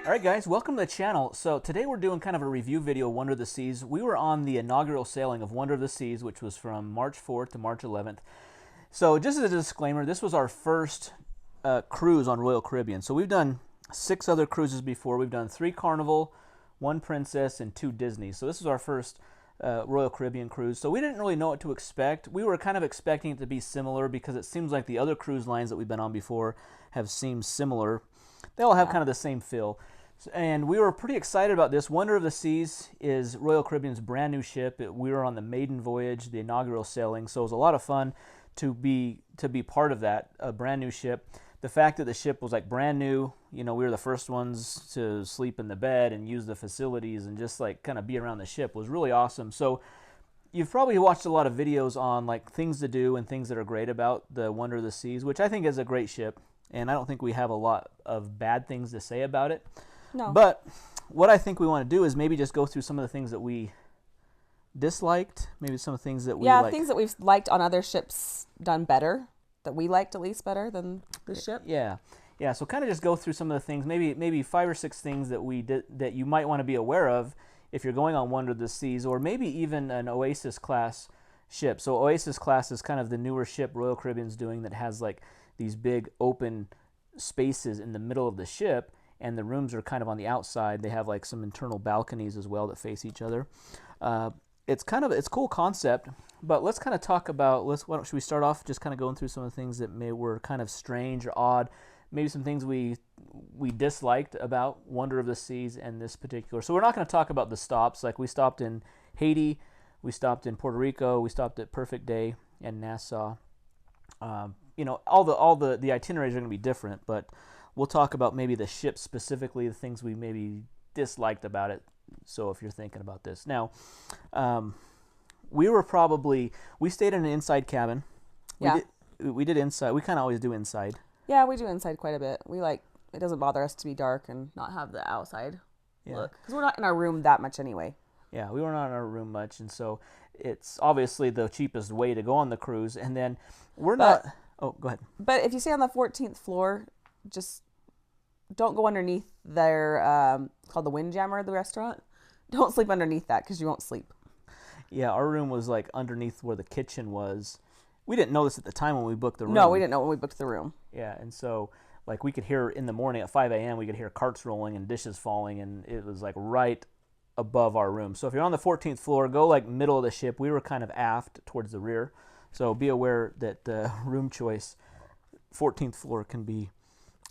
Alright guys, welcome to the channel. So today we're doing kind of a review video of Wonder of the Seas. We were on the inaugural sailing of Wonder of the Seas, which was from March 4th to March 11th. So just as a disclaimer, this was our first cruise on Royal Caribbean. So we've done 6 other cruises before. We've done 3 Carnival, 1 Princess, and 2 Disney. So this is our first Royal Caribbean cruise. So we didn't really know what to expect. We were kind of expecting it to be similar because it seems like the other cruise lines that we've been on before have seemed similar. They all have kind of the same feel. And we were pretty excited about this. Wonder of the Seas is Royal Caribbean's brand new ship. We were on the maiden voyage, the inaugural sailing, so it was a lot of fun to be part of that, a brand new ship. The fact that the ship was like brand new, you know, we were the first ones to sleep in the bed and use the facilities and just like kind of be around the ship was really awesome. So you've probably watched a lot of videos on like things to do and things that are great about the Wonder of the Seas, which I think is a great ship, and I don't think we have a lot of bad things to say about it. No. But what I think we want to do is maybe just go through some of the things that we disliked, maybe some of the things that we liked. Things that we've liked on other ships done better, that we liked at least better than this ship. Yeah. So kind of just go through some of the things, maybe 5 or 6 things that we did that you might want to be aware of if you're going on Wonder of the Seas, or maybe even an Oasis class ship. So Oasis class is kind of the newer ship Royal Caribbean's doing that has like these big open spaces in the middle of the ship, and the rooms are kind of on the outside. They have like some internal balconies as well that face each other. It's a cool concept, but let's kind of talk about, should we start off just kind of going through some of the things that were kind of strange or odd, maybe some things we disliked about Wonder of the Seas and this particular. So we're not going to talk about the stops. Like we stopped in Haiti, we stopped in Puerto Rico, we stopped at Perfect Day and Nassau. You know, all the itineraries are going to be different, but we'll talk about maybe the ship specifically, the things we maybe disliked about it. So if you're thinking about this. Now, we stayed in an inside cabin. We did inside. We kind of always do inside. Yeah, we do inside quite a bit. It doesn't bother us to be dark and not have the outside look. Because we're not in our room that much anyway. Yeah, we were not in our room much, and so it's obviously the cheapest way to go on the cruise. And then not... Oh, go ahead. But if you stay on the 14th floor, just don't go underneath their called the Windjammer, the restaurant. Don't sleep underneath that because you won't sleep. Yeah, our room was like underneath where the kitchen was. We didn't know this at the time when we booked the room. No, we didn't know when we booked the room. Yeah, and so like we could hear in the morning at 5 a.m. we could hear carts rolling and dishes falling, and it was like right above our room. So if you're on the 14th floor, go like middle of the ship. We were kind of aft towards the rear, so be aware that room choice 14th floor can be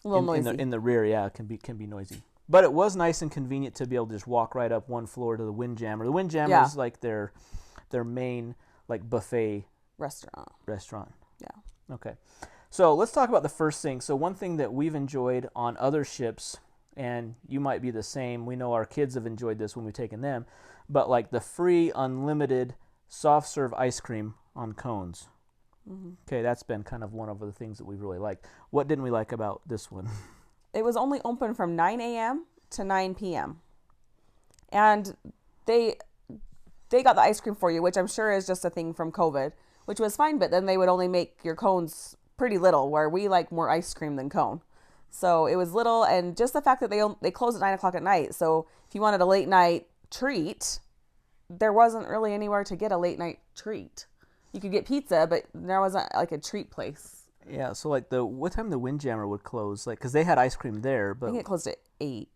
a little noisy. In the rear. Yeah, it can be noisy. But it was nice and convenient to be able to just walk right up one floor to the Windjammer. The Windjammer is like their main like buffet restaurant. Yeah. Okay. So let's talk about the first thing. So one thing that we've enjoyed on other ships, and you might be the same, we know our kids have enjoyed this when we've taken them, but like the free unlimited soft serve ice cream on cones. Mm-hmm. Okay, that's been kind of one of the things that we've really liked. What didn't we like about this one? It was only open from 9 a.m. to 9 p.m. And they got the ice cream for you, which I'm sure is just a thing from COVID, which was fine, but then they would only make your cones pretty little, where we like more ice cream than cone. So it was little, and just the fact that they closed at 9 o'clock at night. So if you wanted a late night treat, there wasn't really anywhere to get a late night treat. You could get pizza, but there wasn't like a treat place. Yeah, so like what time the Windjammer would close? Like, because they had ice cream there, but I think it closed at 8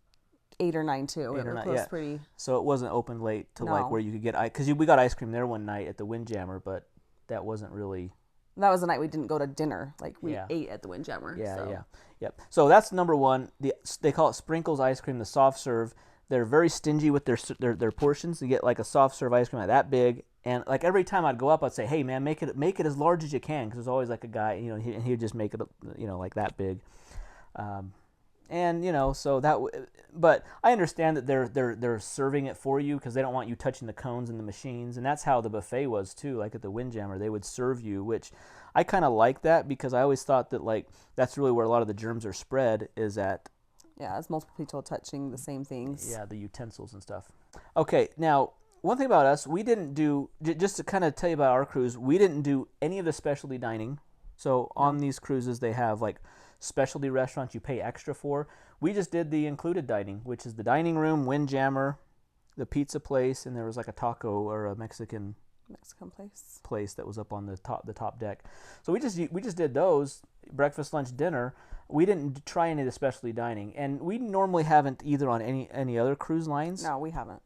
or 9 too. It closed pretty. So it wasn't open late to like where you could get ice, because we got ice cream there one night at the Windjammer, but that wasn't really. That was the night we didn't go to dinner. Like we ate at the Windjammer. Yep. So that's number one. They call it Sprinkles ice cream, the soft serve. They're very stingy with their portions. You get like a soft serve ice cream like that big, and like every time I'd go up, I'd say, "Hey man, make it as large as you can," because there's always like a guy, you know, and he would just make it, you know, like that big. And you know, so but I understand that they're serving it for you because they don't want you touching the cones and the machines, and that's how the buffet was too. Like at the Windjammer, they would serve you, which I kind of like that because I always thought that like that's really where a lot of the germs are spread, is at. Yeah, it's multiple people touching the same things. Yeah, the utensils and stuff. Okay, now one thing about us, we didn't do, just to kind of tell you about our cruise, we didn't do any of the specialty dining. So on these cruises, they have like specialty restaurants you pay extra for. We just did the included dining, which is the dining room, Windjammer, the pizza place, and there was like a taco or a Mexican place that was up on the top deck. So we just did those breakfast, lunch, dinner. We didn't try any of the specialty dining, and we normally haven't either on any other cruise lines. No, we haven't.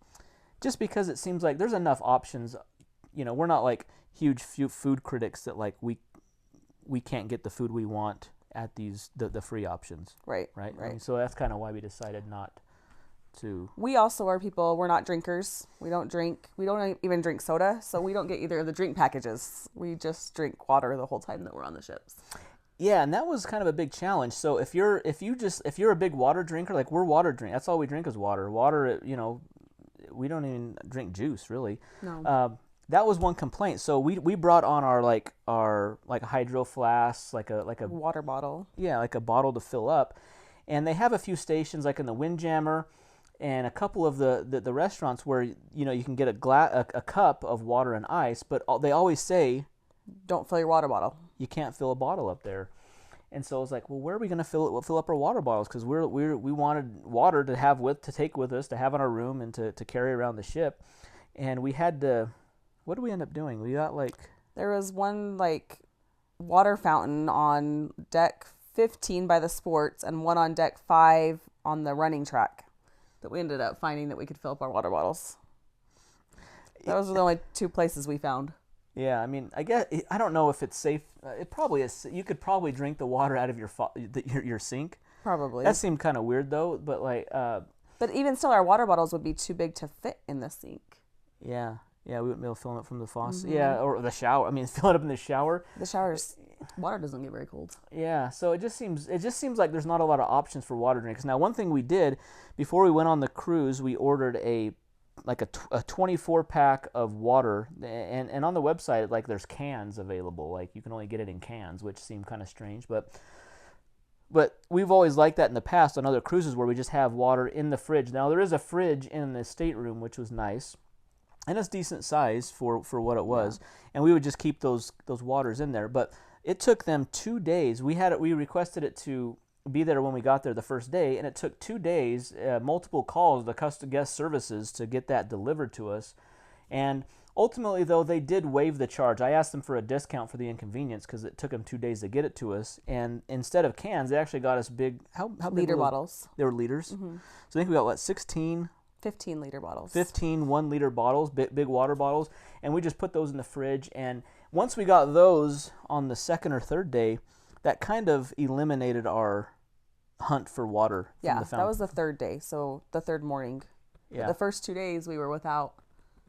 Just because it seems like there's enough options. You know, we're not like huge food critics that like we can't get the food we want at the free options. Right. I mean, so that's kind of why we decided not to. We also are people, we're not drinkers. We don't drink. We don't even drink soda, so we don't get either of the drink packages. We just drink water the whole time that we're on the ships. Yeah, and that was kind of a big challenge. So if you're a big water drinker, like we're water drink, that's all we drink is water. Water, you know, we don't even drink juice really. No. That was one complaint. So we brought on our hydro flasks, like a water bottle. Yeah, like a bottle to fill up. And they have a few stations like in the Windjammer and a couple of the restaurants where you know you can get a cup of water and ice, but they always say don't fill your water bottle. You can't fill a bottle up there. And so I was like, well, where are we going to fill up our water bottles? Because we wanted water to take with us, to have in our room, and to carry around the ship. And we had to. What did we end up doing? We got there was one water fountain on deck 15 by the sports and one on deck 5 on the running track that we ended up finding that we could fill up our water bottles. Those were the only 2 places we found. Yeah, I mean, I don't know if it's safe. It probably is. You could probably drink the water out of your sink. Probably. That seemed kind of weird though, but But even still, our water bottles would be too big to fit in the sink. Yeah. Yeah, we wouldn't be able to fill it up from the faucet. Mm-hmm. Yeah, or the shower. I mean, fill it up in the shower. The shower's water doesn't get very cold. Yeah, so it just seems like there's not a lot of options for water drinks. Now, one thing we did before we went on the cruise, we ordered a 24-pack of water, and on the website there's cans available. Like you can only get it in cans, which seemed kind of strange, but we've always liked that in the past on other cruises where we just have water in the fridge. Now there is a fridge in the stateroom, which was nice. And it's decent size for what it was, and we would just keep those waters in there. But it took them 2 days. We requested it to be there when we got there the first day, and it took 2 days, multiple calls to guest services to get that delivered to us. And ultimately, though, they did waive the charge. I asked them for a discount for the inconvenience because it took them 2 days to get it to us. And instead of cans, they actually got us big. How big liter bottles? They were liters. Mm-hmm. So I think we got 16. 15-liter bottles. 15 1-liter bottles, big water bottles, and we just put those in the fridge. And once we got those on the second or third day, that kind of eliminated our hunt for water from the fountain. That was the third day, so the third morning. Yeah. The first 2 days we were without.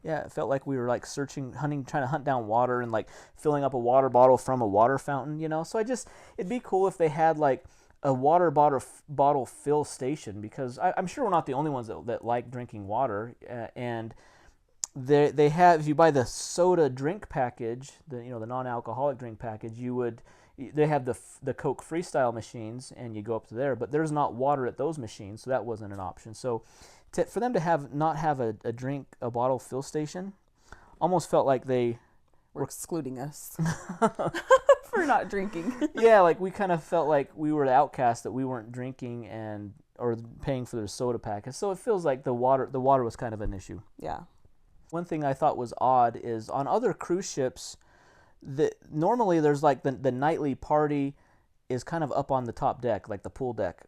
Yeah, it felt like we were searching, hunting, trying to hunt down water and filling up a water bottle from a water fountain, you know. So it'd be cool if they had a water bottle fill station, because I'm sure we're not the only ones that like drinking water. And they have, if you buy the soda drink package, the non-alcoholic drink package, they have the Coke Freestyle machines, and you go up to there. But there's not water at those machines, so that wasn't an option. So for them to not have a bottle fill station, almost felt like they were excluding us. For not drinking. Yeah, we kind of felt like we were the outcasts, that we weren't drinking or paying for their soda packets. So it feels like the water was kind of an issue. Yeah. One thing I thought was odd is on other cruise ships, normally there's the nightly party is kind of up on the top deck, like the pool deck.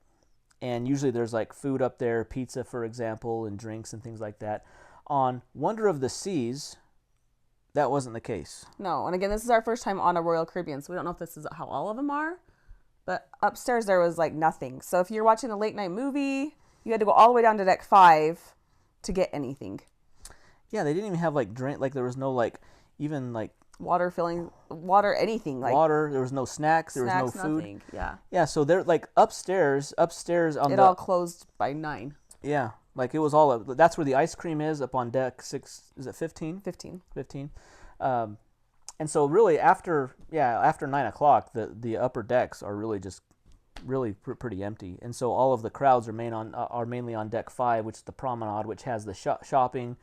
And usually there's food up there, pizza, for example, and drinks and things like that. On Wonder of the Seas, that wasn't the case. No, and again, this is our first time on a Royal Caribbean, so we don't know if this is how all of them are. But upstairs there was nothing. So if you're watching a late night movie, you had to go all the way down to deck 5 to get anything. Yeah, they didn't even have drink. There was no even water filling, water anything water. There was no snacks. There was no food. Nothing. Yeah. Yeah. So they're upstairs on it all closed by 9. Yeah. It was all up. That's where the ice cream is, up on deck 6. Is it 15? 15. 15. And so really after 9 o'clock, the upper decks are really just pretty empty. And so all of the crowds are mainly on deck 5, which is the promenade, which has the shopping,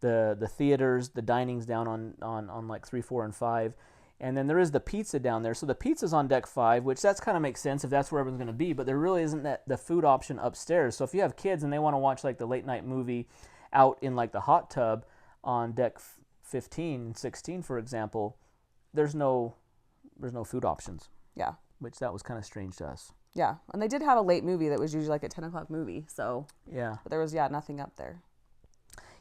the theaters, the dinings down on 3, 4, and 5. And then there is the pizza down there. So the pizza's on deck 5, which that's kind of makes sense if that's where everyone's going to be. But there really isn't the food option upstairs. So if you have kids and they want to watch like the late night movie out in like the hot tub on deck 15, 16, for example, there's no food options. Yeah. Which that was kind of strange to us. Yeah. And they did have a late movie that was usually like a 10 o'clock movie. So yeah. But there was, nothing up there.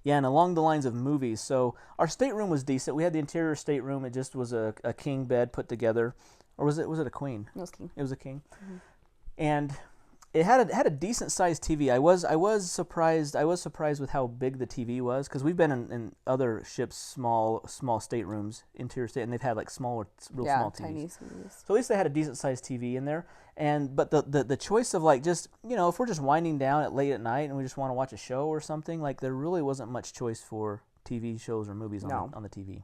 Yeah, and along the lines of movies, so our stateroom was decent. We had the interior stateroom. It just was a king bed put together. Or was it a queen? It was king. It was a king. Mm-hmm. And it had a decent sized TV. I was surprised with how big the TV was, because we've been in other ships small staterooms, interior state, and they've had like small TVs. Tiny TVs. So at least they had a decent sized TV in there. But the choice of like just, if we're just winding down at late at night and we just want to watch a show or something, like there really wasn't much choice for TV shows or movies on the TV.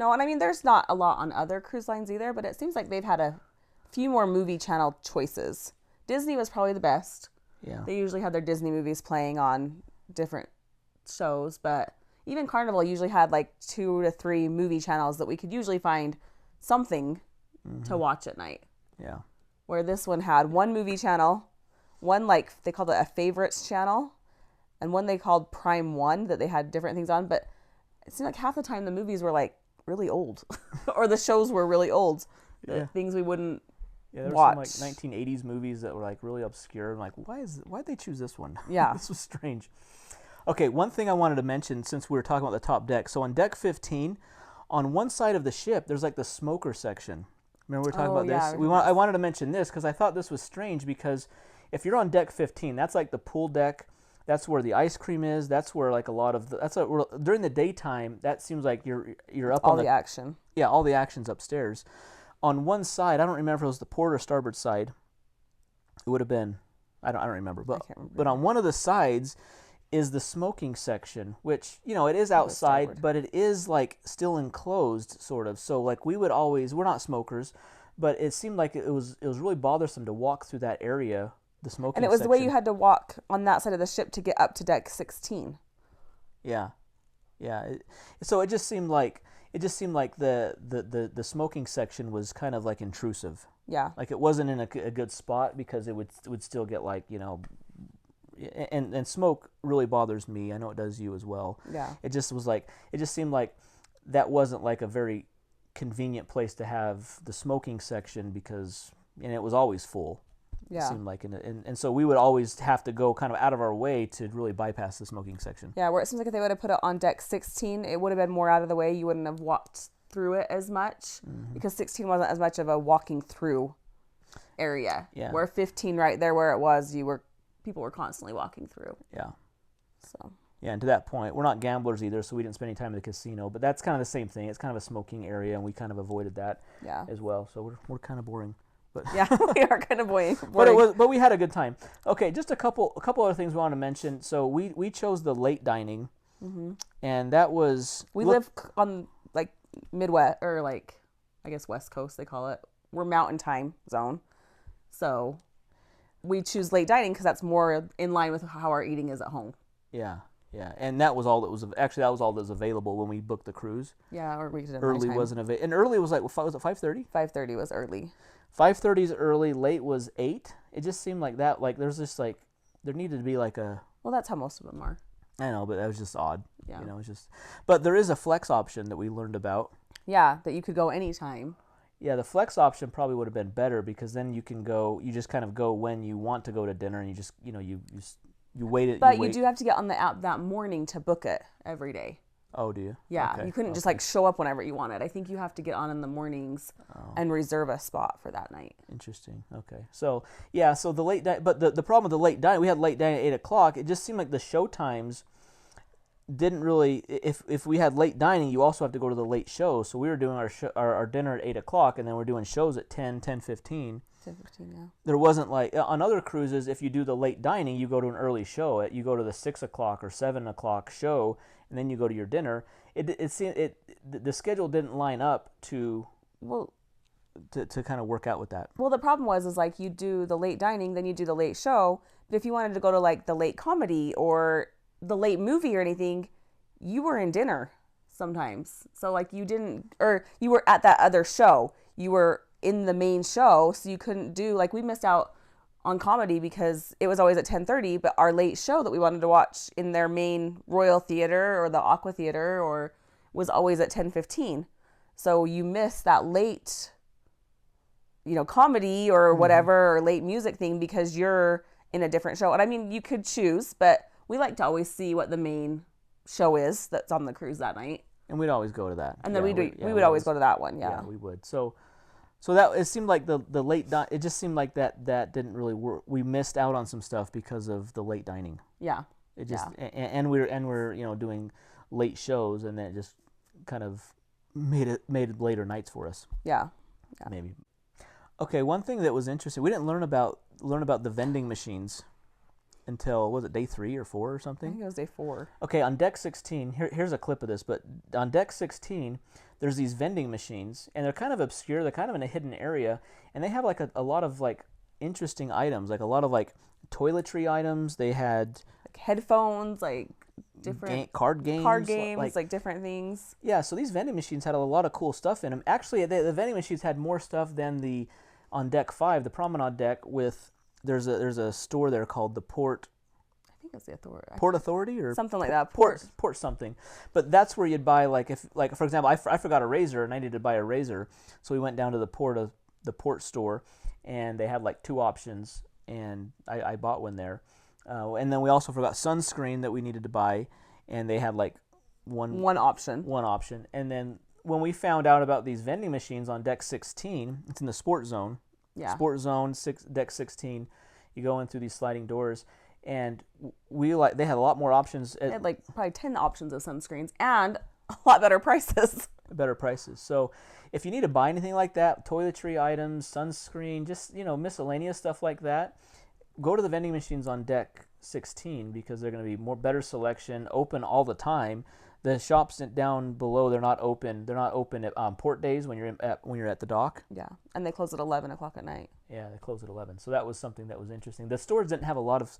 No, and I mean there's not a lot on other cruise lines either, but it seems like they've had a few more movie channel choices. Disney was probably the best. Yeah. They usually had their Disney movies playing on different shows, but even Carnival usually had like 2 to 3 movie channels that we could usually find something to watch at night. Yeah. Where this one had one movie channel, one like they called it a favorites channel, and one they called Prime 1 that they had different things on, but it seemed like half the time the movies were like really old or the shows were really old. Yeah. Things we wouldn't there were watch. some like 1980s movies that were like really obscure. I'm like, why'd they choose this one? Yeah. This was strange. Okay, one thing I wanted to mention since we were talking about the top deck. So on deck 15, on one side of the ship, there's like the smoker section. Remember we were talking about this? I wanted to mention this because I thought this was strange, because if you're on deck 15, that's like the pool deck. That's where the ice cream is. That's where like a lot of during the daytime. That seems like you're up all on the action. Yeah, all the action's upstairs. On one side, I don't remember if it was the port or starboard side. It would have been, I don't remember. But on one of the sides is the smoking section, which it is outside, but it is like still enclosed sort of. So like we're not smokers, but it seemed like it was really bothersome to walk through that area, the smoking section. And it was the way you had to walk on that side of the ship to get up to deck 16. Yeah. So it just seemed like the smoking section was kind of like intrusive. Yeah. Like it wasn't in a good spot, because it would still get like, and smoke really bothers me. I know it does you as well. Yeah. It just seemed like that wasn't like a very convenient place to have the smoking section, and it was always full. Yeah. It seemed like, and so we would always have to go kind of out of our way to really bypass the smoking section. Yeah, where it seems like if they would have put it on deck 16, it would have been more out of the way. You wouldn't have walked through it as much, because 16 wasn't as much of a walking through area. Yeah. Where 15 right there where it was, people were constantly walking through. Yeah. So. Yeah, and to that point, we're not gamblers either, so we didn't spend any time in the casino. But that's kind of the same thing. It's kind of a smoking area, and we kind of avoided that as well. So we're kind of boring. But yeah, we are kind of boring. But we had a good time. Okay, just a couple other things we want to mention. So we chose the late dining, and that was we live on like Midwest, or like I guess West Coast they call it. We're Mountain Time zone, so we choose late dining because that's more in line with how our eating is at home. Yeah, and that was all that was available when we booked the cruise. Yeah, or we did it early wasn't available, and early was like, was it 5:30? 5:30 was early. 5:30 is early. Late was 8. It just seemed like that. Like there's just like there needed to be like a. Well, that's how most of them are. I know, but that was just odd. Yeah. It's just. But there is a flex option that we learned about. Yeah, that you could go anytime. Yeah, the flex option probably would have been better, because then you can go. You just kind of go when you want to go to dinner, and you just you wait it. But you do have to get on the app that morning to book it every day. Oh, do you? Yeah, okay. You couldn't just like show up whenever you wanted. I think you have to get on in the mornings and reserve a spot for that night. Interesting. Okay. So yeah, so the late night, but the problem with the late night, we had late night at 8 o'clock. It just seemed like the show times didn't really. If we had late dining, you also have to go to the late show. So we were doing our dinner at 8 o'clock, and then we're doing shows at 10:15. 10:15, yeah. There wasn't like on other cruises, if you do the late dining, you go to an early show. You go to the 6 o'clock or 7 o'clock show, and then you go to your dinner. The schedule didn't line up to kind of work out with that. Well, the problem was like you do the late dining, then you do the late show. But if you wanted to go to like the late comedy or the late movie or anything, you were in dinner. sometimes. So like you didn't, or you were at that other show. You were in the main show, so you couldn't do, like, we missed out on comedy because it was always at 10:30, but our late show that we wanted to watch in their main Royal Theater or the Aqua Theater or was always at 10:15. So you missed that late, comedy or whatever, or late music thing because you're in a different show. And I mean, you could choose, but we like to always see what the main show is that's on the cruise that night. And we'd always go to that. And then we would always go to that one. Yeah, we would. So that it seemed like the late it just seemed like that didn't really work. We missed out on some stuff because of the late dining. Yeah. It just and we're doing late shows, and then it just kind of made it later nights for us. Yeah. Maybe. Okay, one thing that was interesting, we didn't learn about the vending machines until, was it day 3 or 4 or something? I think it was day 4. Okay, on deck 16, here's a clip of this, but on deck 16, there's these vending machines, and they're kind of obscure, they're kind of in a hidden area, and they have like a lot of like interesting items, like a lot of like toiletry items. They had like headphones, like different card games, like different things. Yeah, so these vending machines had a lot of cool stuff in them. Actually, the vending machines had more stuff than the on deck 5, the promenade deck. With there's a store there called the Port. I think it's the Authority. Port Authority or something like that. Port something. But that's where you'd buy, like, if, like, for example, I forgot a razor and I needed to buy a razor, so we went down to the Port store, and they had like 2 options, and I bought one there. And then we also forgot sunscreen that we needed to buy, and they had like one option. And then when we found out about these vending machines on deck 16, it's in the sport zone. Yeah. Sport zone, deck 16. You go in through these sliding doors, and they had a lot more options. They had like probably 10 options of sunscreens and a lot better prices. Better prices. So if you need to buy anything like that, toiletry items, sunscreen, just miscellaneous stuff like that, go to the vending machines on deck 16 because they're going to be better selection, open all the time. The shops down below, they're not open. They're not open at port days when you're at the dock. Yeah, and they close at 11 o'clock at night. Yeah, they close at 11. So that was something that was interesting. The stores didn't have a lot of,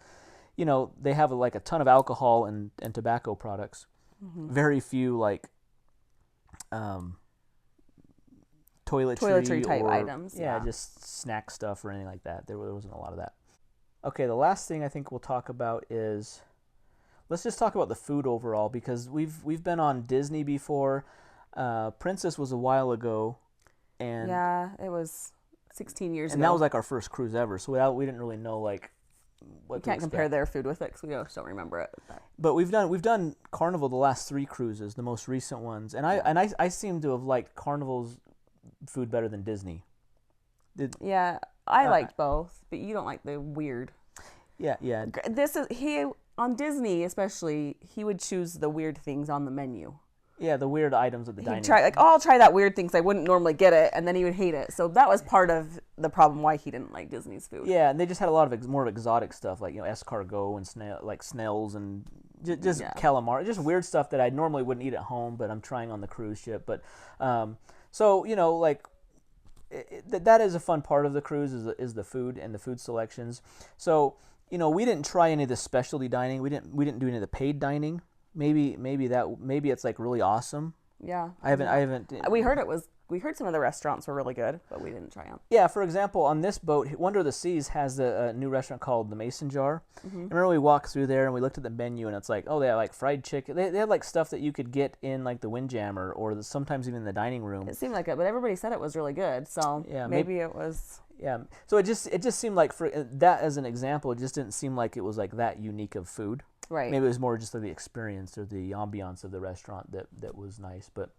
they have like a ton of alcohol and tobacco products. Mm-hmm. Very few like toiletry type items. Yeah, just snack stuff or anything like that. There wasn't a lot of that. Okay, the last thing I think we'll talk about is, let's just talk about the food overall, because we've been on Disney before. Princess was a while ago, and yeah, it was 16 years ago. And that was like our first cruise ever, so we didn't really know like what. You can't compare their food with it because we just don't remember it. But we've done Carnival the last 3 cruises, the most recent ones, and I seem to have liked Carnival's food better than Disney. Yeah, I liked both, but you don't like the weird. Yeah. On Disney, especially, he would choose the weird things on the menu. Yeah, the weird items at the dining. He'd try, like, I'll try that weird thing because I wouldn't normally get it, and then he would hate it. So that was part of the problem why he didn't like Disney's food. Yeah, and they just had a lot of more exotic stuff, like escargot and snails and just calamari, just weird stuff that I normally wouldn't eat at home, but I'm trying on the cruise ship. But so that is a fun part of the cruise is the food and the food selections. So we didn't try any of the specialty dining. We didn't do any of the paid dining. Maybe it's like really awesome. Yeah. I haven't. We heard some of the restaurants were really good, but we didn't try them. Yeah, for example, on this boat, Wonder of the Seas has a new restaurant called the Mason Jar. Mm-hmm. I remember we walked through there and we looked at the menu, and it's like, oh, they have like fried chicken. They had like stuff that you could get in like the Windjammer or sometimes even in the dining room. It seemed like it, but everybody said it was really good. So yeah, maybe it was. Yeah, so it just seemed like, for that as an example, it just didn't seem like it was like that unique of food. Right. Maybe it was more just like the experience or the ambiance of the restaurant that was nice. But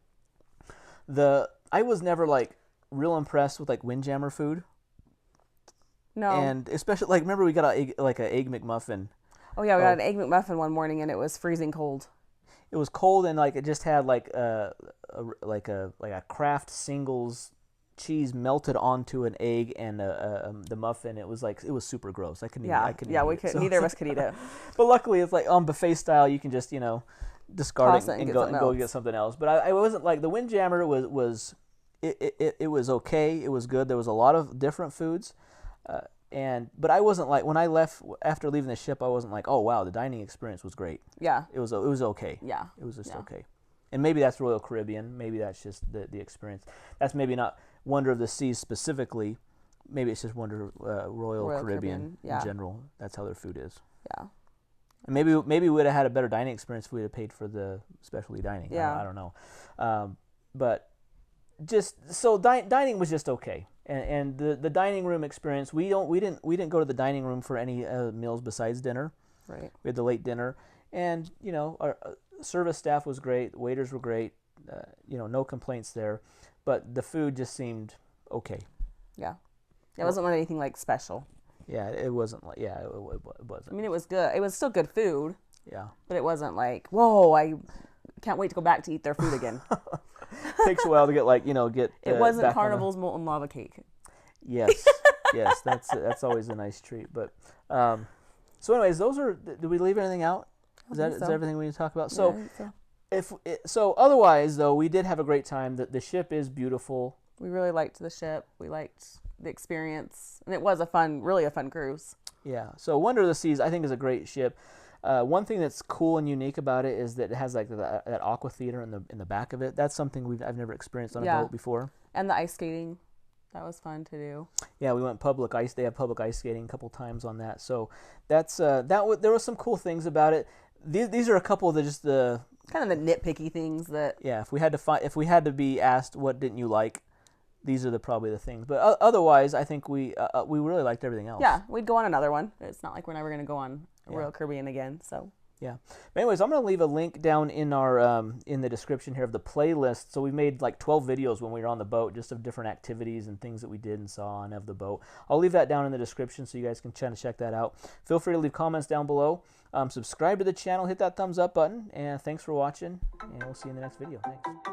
I was never like real impressed with like Windjammer food. No. And especially like, remember we got an egg McMuffin. Oh yeah, we got an egg McMuffin one morning and it was freezing cold. It was cold, and like it just had like a Kraft Singles cheese melted onto an egg and the muffin. It was super gross. I couldn't eat it. Neither of us could eat it. But luckily it's like on buffet style, you can just discard it and go get something else. But I wasn't like, the Windjammer was it was okay. It was good. There was a lot of different foods, but I wasn't like, when I left after leaving the ship, I wasn't like, oh wow, the dining experience was great. Yeah, it was okay. Yeah, it was just okay. And maybe that's Royal Caribbean. Maybe that's just the experience. That's maybe not Wonder of the Seas specifically. Maybe it's just Royal Caribbean yeah. in general. That's how their food is. Yeah. And maybe we would have had a better dining experience if we had paid for the specialty dining. Yeah. I don't know. But just so dining was just okay. And the dining room experience, we didn't go to the dining room for any meals besides dinner. Right. We had the late dinner, and our service staff was great. The waiters were great. No complaints there, but the food just seemed okay. Yeah. It wasn't anything like special. Yeah, it wasn't like it wasn't. I mean, it was good. It was still good food. Yeah. But it wasn't like, whoa, I can't wait to go back to eat their food again. Takes a while to get. It wasn't Carnival's molten lava cake. Yes, yes, that's always a nice treat. But so, anyways, those are. Did we leave anything out? Is that everything we need to talk about? So, Yeah, I think so otherwise though, we did have a great time. The ship is beautiful. We really liked the ship. We liked the experience, and it was really a fun cruise. Yeah. So Wonder of the Seas, I think, is a great ship. One thing that's cool and unique about it is that it has like that aqua theater in the back of it. That's something I've never experienced on a boat before. And the ice skating, that was fun to do. Yeah, we went public ice. They have public ice skating a couple times on that. So that's there were some cool things about it. These are a couple of the kind of the nitpicky things that. Yeah, if we had to be asked what didn't you like, these are probably the things. But otherwise, I think we really liked everything else. Yeah, we'd go on another one. It's not like we're never going to go on Royal Caribbean again. So. Yeah. But anyways, I'm going to leave a link down in our in the description here of the playlist. So we made like 12 videos when we were on the boat, just of different activities and things that we did and saw and of the boat. I'll leave that down in the description so you guys can check that out. Feel free to leave comments down below. Subscribe to the channel, hit that thumbs up button, and thanks for watching. And we'll see you in the next video. Thanks.